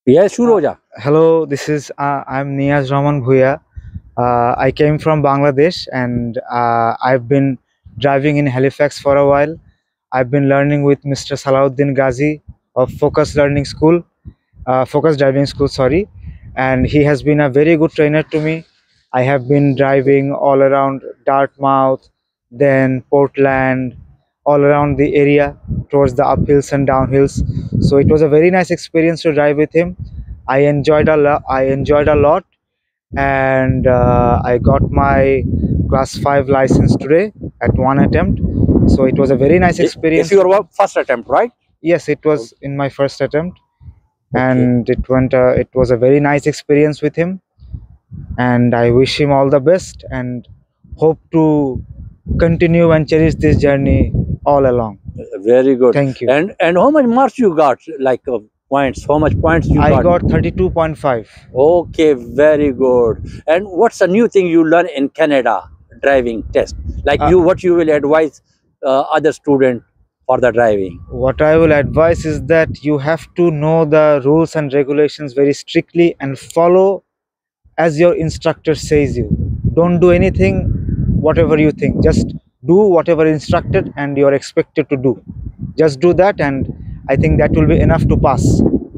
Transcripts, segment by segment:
Yes, शुरू हो जा. Hello, this is I'm Niyaz Rahman Bhuya. I came from Bangladesh and I've been driving in Halifax for a while. I've been learning with Mr. Salahuddin Ghazi of Focus Driving School, sorry. And he has been a very good trainer to me. I have been driving all around Dartmouth, then Portland, all around the area towards the uphills and downhills. So it was a very nice experience to drive with him. I enjoyed a lot. And I got my class 5 license today at one attempt. So it was a very nice experience. It's your first attempt, right? Yes, it was in my first attempt, Okay. and it went. It was a very nice experience with him, and I wish him all the best and hope to continue and cherish this journey all along. Very good. Thank you. And how much marks you got? Like points? How much points you I got? got 32.5. Okay, very good. And what's a new thing you learn in Canada driving test? Like what you will advise other student for the driving? What I will advise is that you have to know the rules and regulations very strictly and follow as your instructor says you. Don't do anything whatever you think. Just do whatever instructed and you're expected to do. Just do that, and I think that will be enough to pass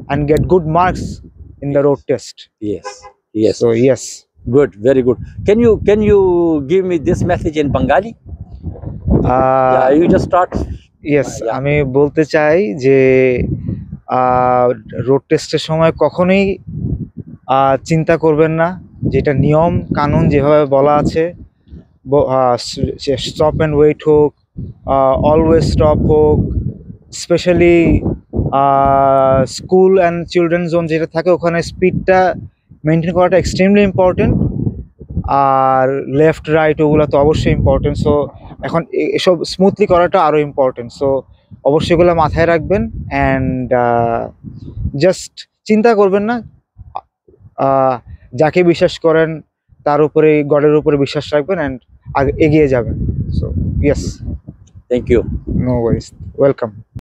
and get good marks in the road test. Yes. Yes. So yes. Good, very good. Can you give me this message in Bengali? Yeah, you just start. Yes, আমি বলতে চাই যে road টেস্টের সময় কখনোই চিন্তা করবেন না, যেটা নিয়ম কানুন যেভাবে বলা আছে, স্টপ অ্যান্ড ওয়েট হোক, অলওয়েজ স্টপ হোক, specially school and children zone যেটা থাকে ওখানে স্পিডটা মেনটেন করাটা এক্সট্রিমলি ইম্পর্টেন্ট। আর লেফট রাইট ওগুলো তো অবশ্যই ইম্পর্টেন্ট। সো এখন এসব স্মুথলি করাটা আরও ইম্পর্টেন্ট। সো অবশ্যই এগুলো মাথায় রাখবেন অ্যান্ড জাস্ট চিন্তা করবেন না, যাকে বিশ্বাস করেন তার উপরে, গডের উপরে বিশ্বাস রাখবেন অ্যান্ড এগিয়ে যাবেন। So yes, thank you. No worries, welcome.